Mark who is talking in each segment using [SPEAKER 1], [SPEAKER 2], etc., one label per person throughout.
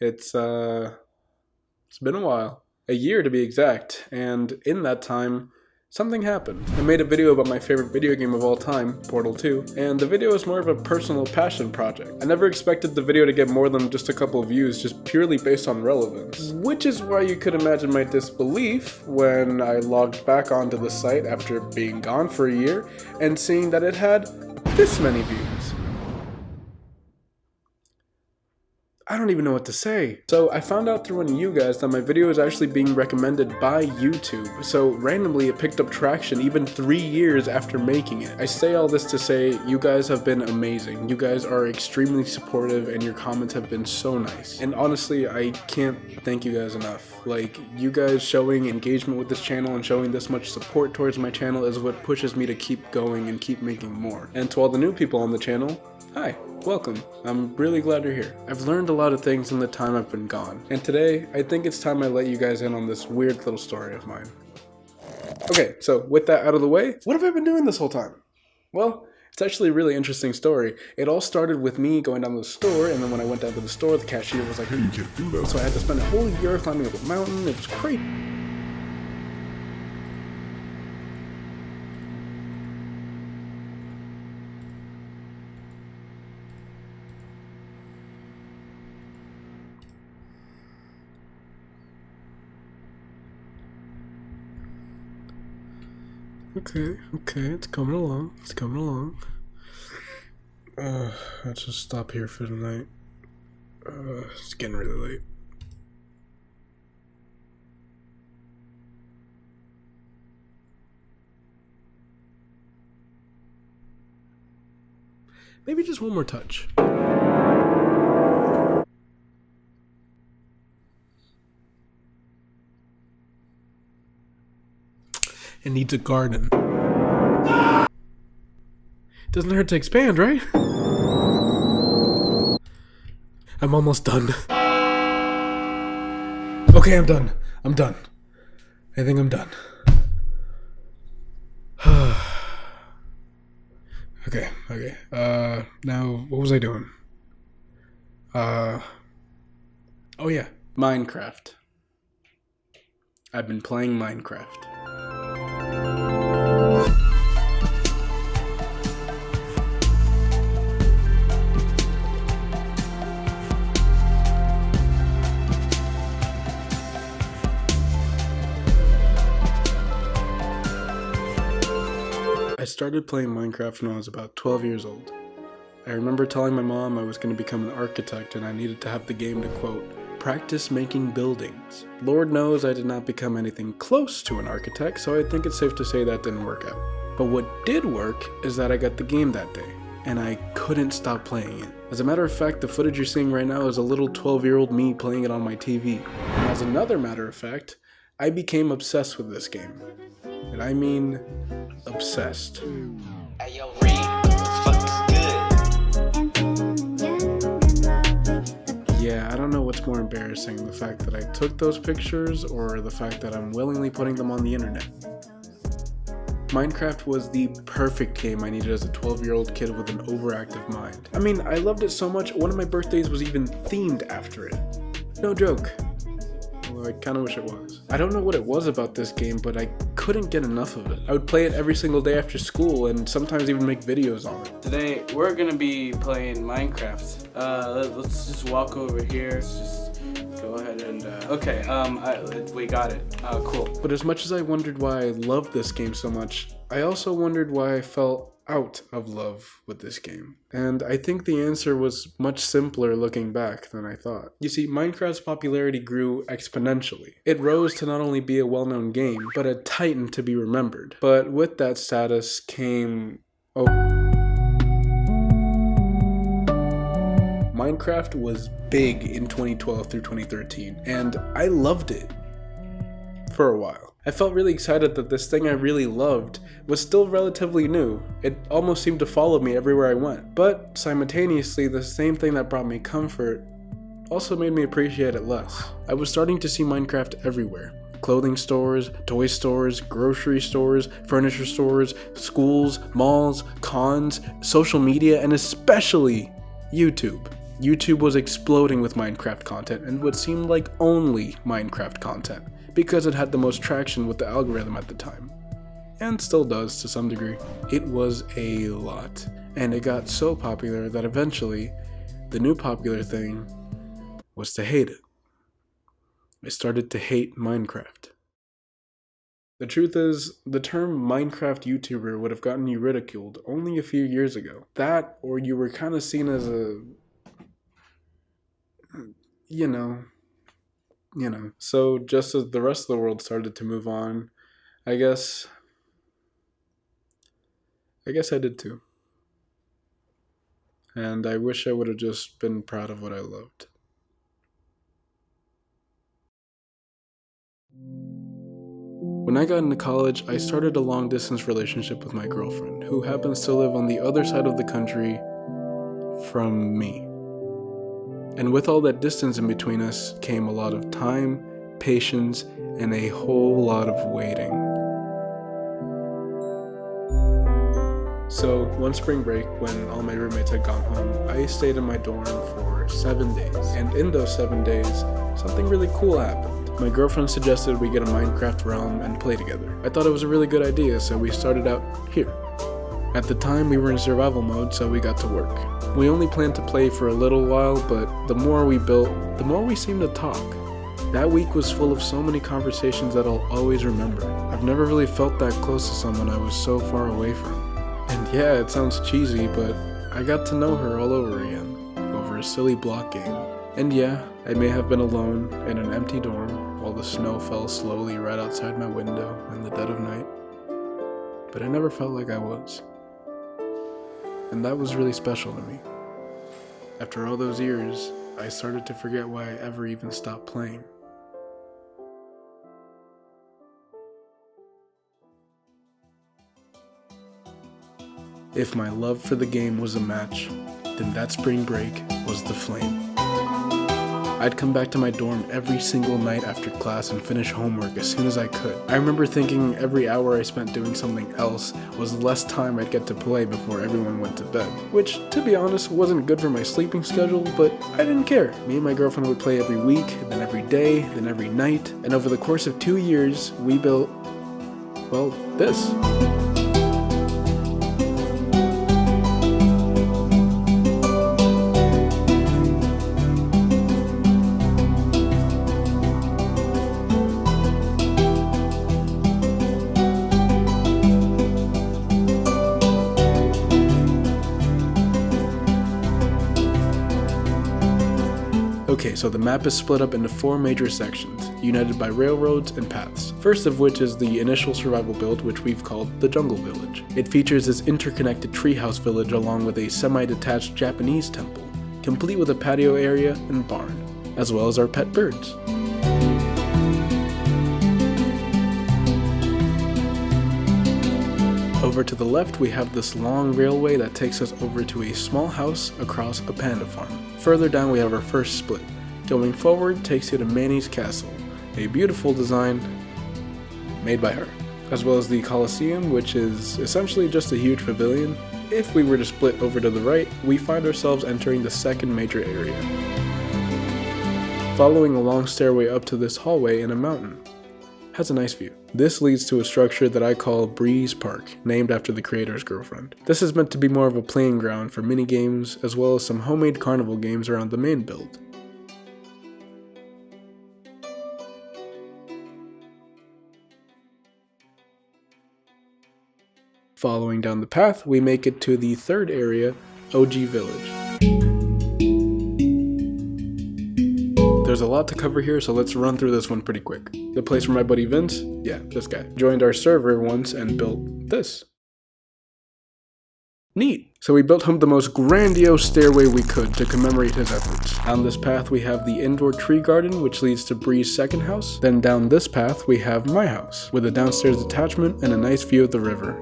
[SPEAKER 1] It's been a while. A year to be exact, and in that time, something happened. I made a video about my favorite video game of all time, Portal 2, and the video is more of a personal passion project. I never expected the video to get more than just a couple of views, just purely based on relevance. Which is why you could imagine my disbelief when I logged back onto the site after being gone for a year and seeing that it had this many views. I don't even know what to say. So I found out through one of you guys that my video is actually being recommended by YouTube. So randomly it picked up traction even 3 years after making it. I say all this to say you guys have been amazing. You guys are extremely supportive and your comments have been so nice. And honestly, I can't thank you guys enough. Like, you guys showing engagement with this channel and showing this much support towards my channel is what pushes me to keep going and keep making more. And to all the new people on the channel, hi. Welcome. I'm really glad you're here. I've learned a lot of things in the time I've been gone, and today I think it's time I let you guys in on this weird little story of mine. Okay, so with that out of the way, what have I been doing this whole time? Well, it's actually a really interesting story. It all started with me going down to the store, and then when I went down to the store, the cashier was like, "Hey, you can't do that." So I had to spend a whole year climbing up a mountain. It was crazy. Okay, it's coming along. Let's just stop here for tonight. It's getting really late. Maybe just one more touch. It needs a garden. Doesn't hurt to expand, right? I'm almost done. Okay, I'm done. I think I'm done. Okay. Now, what was I doing? Oh yeah, Minecraft. I've been playing Minecraft. I started playing Minecraft when I was about 12 years old. I remember telling my mom I was going to become an architect and I needed to have the game to, quote, practice making buildings. Lord knows I did not become anything close to an architect, so I think it's safe to say that didn't work out. But what did work is that I got the game that day, and I couldn't stop playing it. As a matter of fact, the footage you're seeing right now is a little 12-year-old me playing it on my TV. And as another matter of fact, I became obsessed with this game. And I mean, obsessed.
[SPEAKER 2] Hey, yo, Reed,
[SPEAKER 1] Yeah, I don't know what's more embarrassing, the fact that I took those pictures or the fact that I'm willingly putting them on the internet. Minecraft was the perfect game I needed as a 12-year-old kid with an overactive mind. I mean, I loved it so much, one of my birthdays was even themed after it. No joke. Although I kinda wish it was. I don't know what it was about this game, but I couldn't get enough of it. I would play it every single day after school and sometimes even make videos on it.
[SPEAKER 3] Today we're gonna be playing Minecraft. Let's just walk over here. Let's just go ahead and okay. We got it. Cool.
[SPEAKER 1] But as much as I wondered why I loved this game so much, I also wondered why I felt out of love with this game. And I think the answer was much simpler looking back than I thought. You see, Minecraft's popularity grew exponentially. It rose to not only be a well-known game, but a titan to be remembered. But with that status came... Minecraft was big in 2012 through 2013, and I loved it for a while. I felt really excited that this thing I really loved was still relatively new. It almost seemed to follow me everywhere I went. But simultaneously, the same thing that brought me comfort also made me appreciate it less. I was starting to see Minecraft everywhere. Clothing stores, toy stores, grocery stores, furniture stores, schools, malls, cons, social media, and especially YouTube. YouTube was exploding with Minecraft content and what seemed like only Minecraft content because it had the most traction with the algorithm at the time. And still does to some degree. It was a lot, and it got so popular that eventually the new popular thing was to hate it. I started to hate Minecraft. The truth is, the term Minecraft YouTuber would have gotten you ridiculed only a few years ago. That, or you were kind of seen as a, you know. So just as the rest of the world started to move on, I guess I did too. And I wish I would have just been proud of what I loved. When I got into college, I started a long-distance relationship with my girlfriend, who happens to live on the other side of the country from me. And with all that distance in between us came a lot of time, patience, and a whole lot of waiting. So, one spring break, when all my roommates had gone home, I stayed in my dorm for 7 days. And in those 7 days, something really cool happened. My girlfriend suggested we get a Minecraft realm and play together. I thought it was a really good idea, so we started out here. At the time, we were in survival mode, so we got to work. We only planned to play for a little while, but the more we built, the more we seemed to talk. That week was full of so many conversations that I'll always remember. I've never really felt that close to someone I was so far away from. And yeah, it sounds cheesy, but I got to know her all over again, over a silly block game. And yeah, I may have been alone in an empty dorm while the snow fell slowly right outside my window in the dead of night, but I never felt like I was. And that was really special to me. After all those years, I started to forget why I ever even stopped playing. If my love for the game was a match, then that spring break was the flame. I'd come back to my dorm every single night after class and finish homework as soon as I could. I remember thinking every hour I spent doing something else was less time I'd get to play before everyone went to bed. Which, to be honest, wasn't good for my sleeping schedule, but I didn't care. Me and my girlfriend would play every week, then every day, then every night, and over the course of 2 years, we built, well, this. Okay, so the map is split up into 4 major sections, united by railroads and paths. First of which is the initial survival build, which we've called the Jungle Village. It features this interconnected treehouse village along with a semi-detached Japanese temple, complete with a patio area and barn, as well as our pet birds. Over to the left, we have this long railway that takes us over to a small house across a panda farm. Further down, we have our first split. Going forward takes you to Manny's Castle, a beautiful design made by her, as well as the Colosseum, which is essentially just a huge pavilion. If we were to split over to the right, we find ourselves entering the second major area, following a long stairway up to this hallway in a mountain. Has a nice view. This leads to a structure that I call Breeze Park, named after the creator's girlfriend. This is meant to be more of a playing ground for mini games, as well as some homemade carnival games around the main build. Following down the path, we make it to the third area, OG Village. There's a lot to cover here, so let's run through this one pretty quick. The place where my buddy Vince, yeah, this guy, joined our server once and built this. Neat! So we built him the most grandiose stairway we could to commemorate his efforts. On this path we have the indoor tree garden, which leads to Bree's second house. Then down this path we have my house, with a downstairs attachment and a nice view of the river.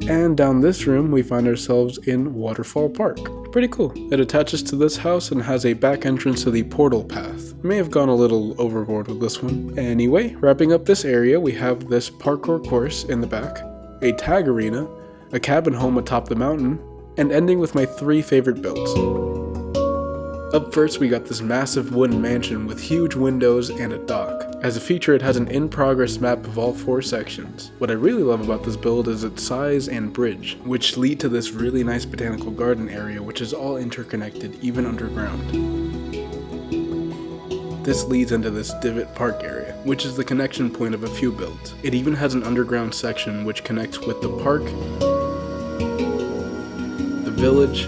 [SPEAKER 1] And down this room, we find ourselves in Waterfall Park. Pretty cool. It attaches to this house and has a back entrance to the portal path. May have gone a little overboard with this one. Anyway, wrapping up this area, we have this parkour course in the back, a tag arena, a cabin home atop the mountain, and ending with my 3 favorite builds. Up first, we got this massive wooden mansion with huge windows and a dock. As a feature, it has an in-progress map of all 4 sections. What I really love about this build is its size and bridge, which lead to this really nice botanical garden area which is all interconnected, even underground. This leads into this divot park area, which is the connection point of a few builds. It even has an underground section which connects with the park, the village,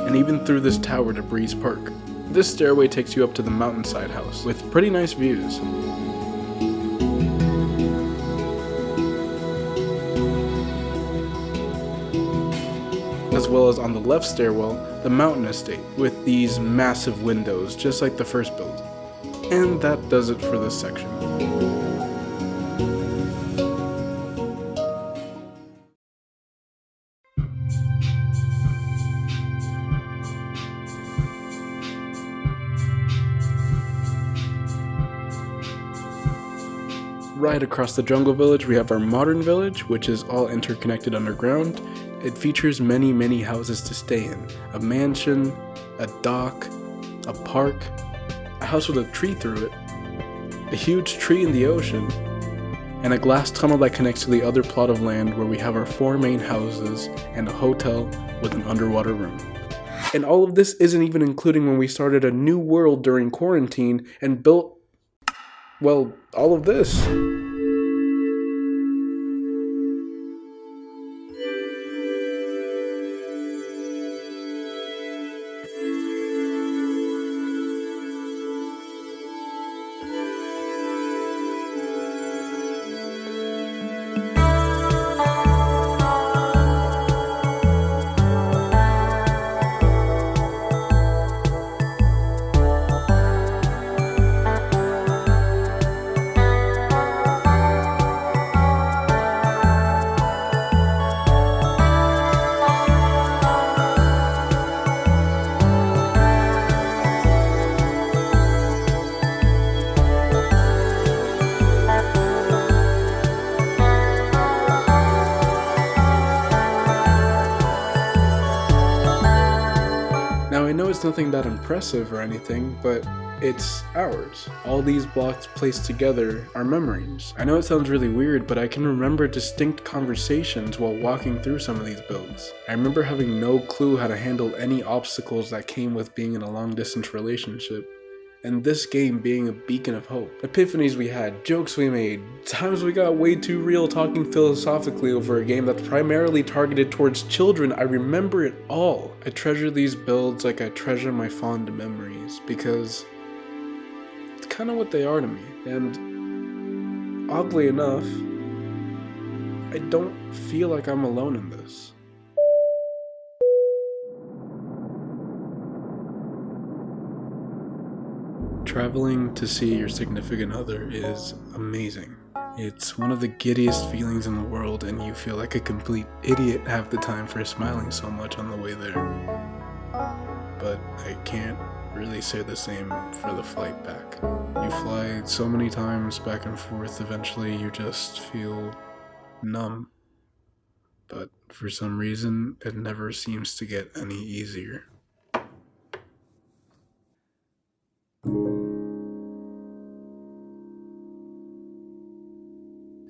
[SPEAKER 1] and even through this tower to Breeze Park. This stairway takes you up to the mountainside house, with pretty nice views. As well as on the left stairwell, the mountain estate, with these massive windows, just like the first build. And that does it for this section. Right across the jungle village, we have our modern village, which is all interconnected underground. It features many houses to stay in. A mansion, a dock, a park, a house with a tree through it, a huge tree in the ocean, and a glass tunnel that connects to the other plot of land where we have our 4 main houses and a hotel with an underwater room. And all of this isn't even including when we started a new world during quarantine and built, well, all of this. Now I know it's nothing that impressive or anything, but it's ours. All these blocks placed together are memories. I know it sounds really weird, but I can remember distinct conversations while walking through some of these builds. I remember having no clue how to handle any obstacles that came with being in a long-distance relationship. And this game being a beacon of hope. Epiphanies we had, jokes we made, times we got way too real talking philosophically over a game that's primarily targeted towards children. I remember it all. I treasure these builds like I treasure my fond memories, because it's kind of what they are to me. And oddly enough, I don't feel like I'm alone in this. Traveling to see your significant other is amazing. It's one of the giddiest feelings in the world, and you feel like a complete idiot half the time for smiling so much on the way there. But I can't really say the same for the flight back. You fly so many times back and forth, eventually you just feel numb. But for some reason, it never seems to get any easier.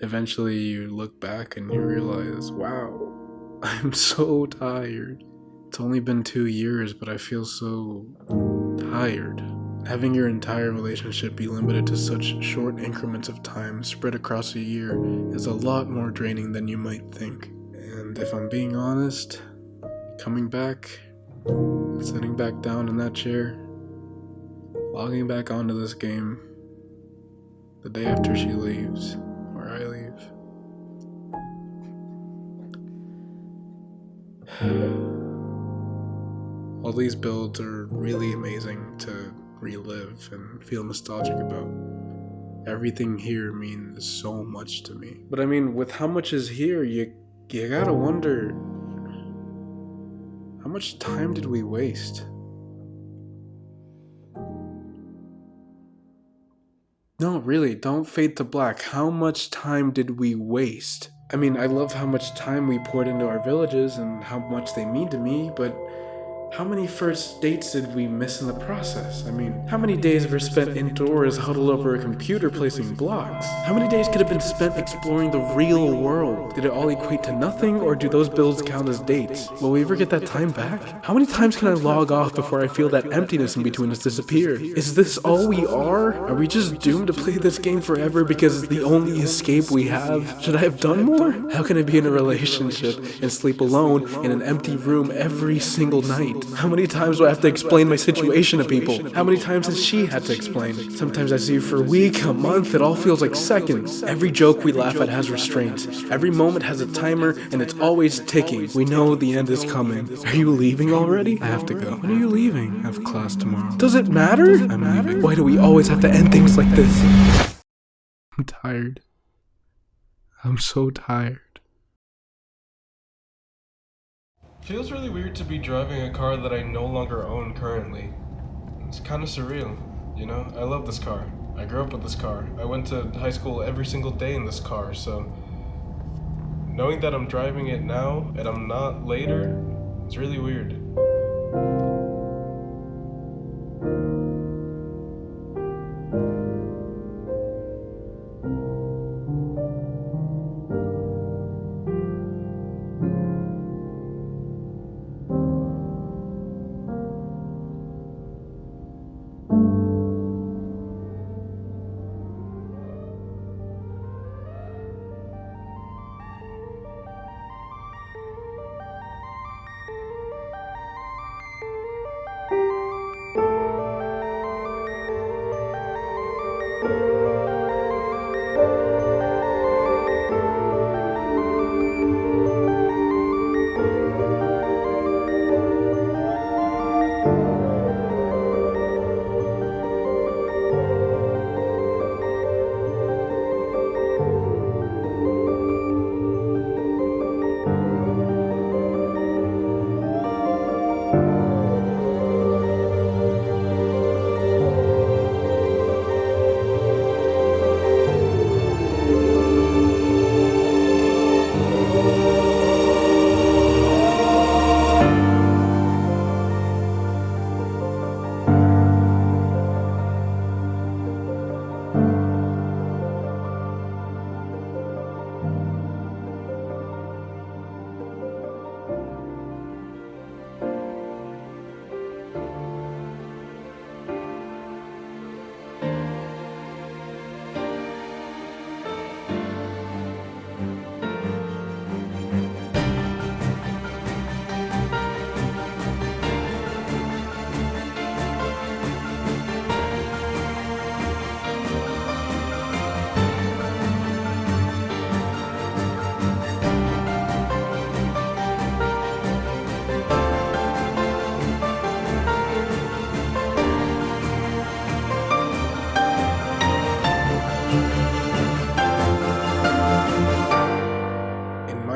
[SPEAKER 1] Eventually you look back and you realize, wow, I'm so tired. It's only been 2 years, but I feel so tired. Having your entire relationship be limited to such short increments of time spread across a year is a lot more draining than you might think. And if I'm being honest, coming back, sitting back down in that chair, logging back onto this game, the day after she leaves, or I leave. All these builds are really amazing to relive and feel nostalgic about. Everything here means so much to me. But I mean, with how much is here, you gotta wonder, how much time did we waste? No, really, don't fade to black. How much time did we waste? I mean, I love how much time we poured into our villages and how much they mean to me, but how many first dates did we miss in the process? I mean, how many days were spent indoors huddled over a computer placing blocks? How many days could have been spent exploring the real world? Did it all equate to nothing, or do those builds count as dates? Will we ever get that time back? How many times can I log off before I feel that emptiness in between us disappear? Is this all we are? Are we just doomed to play this game forever because it's the only escape we have? Should I have done more? How can I be in a relationship and sleep alone in an empty room every single night? How many times do I have to explain my situation to people? How many times has she had to explain? Sometimes I see you for a week, a month, it all feels like seconds. Every joke we laugh at has restraints. Every moment has a timer, and it's always ticking. We know the end is coming. Are you leaving already? I have to go. When are you leaving? I have class tomorrow. Does it matter? I'm leaving. Why do we always have to end things like this? I'm tired. I'm so tired. Feels really weird to be driving a car that I no longer own currently. It's kind of surreal, you know? I love this car. I grew up with this car. I went to high school every single day in this car, so knowing that I'm driving it now and I'm not later, it's really weird.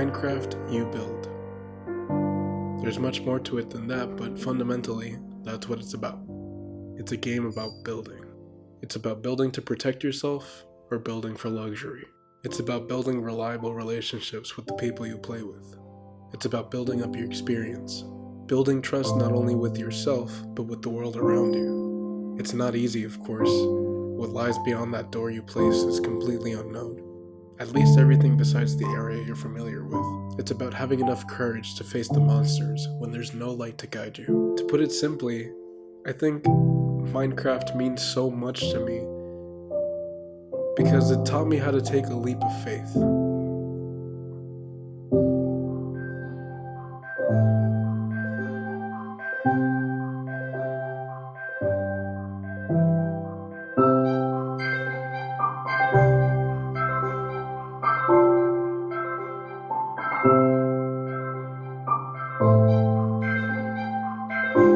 [SPEAKER 1] Minecraft, you build. There's much more to it than that, but fundamentally, that's what it's about. It's a game about building. It's about building to protect yourself or building for luxury. It's about building reliable relationships with the people you play with. It's about building up your experience, building trust not only with yourself, but with the world around you. It's not easy, of course. What lies beyond that door you place is completely unknown. At least everything besides the area you're familiar with. It's about having enough courage to face the monsters when there's no light to guide you. To put it simply, I think Minecraft means so much to me because it taught me how to take a leap of faith.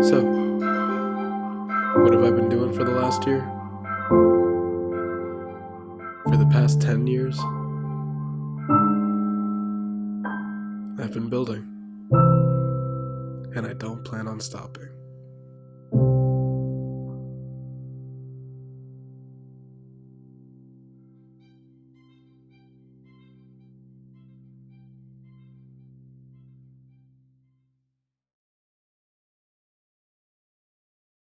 [SPEAKER 1] So, what have I been doing for the last year? For the past 10 years? I've been building. And I don't plan on stopping.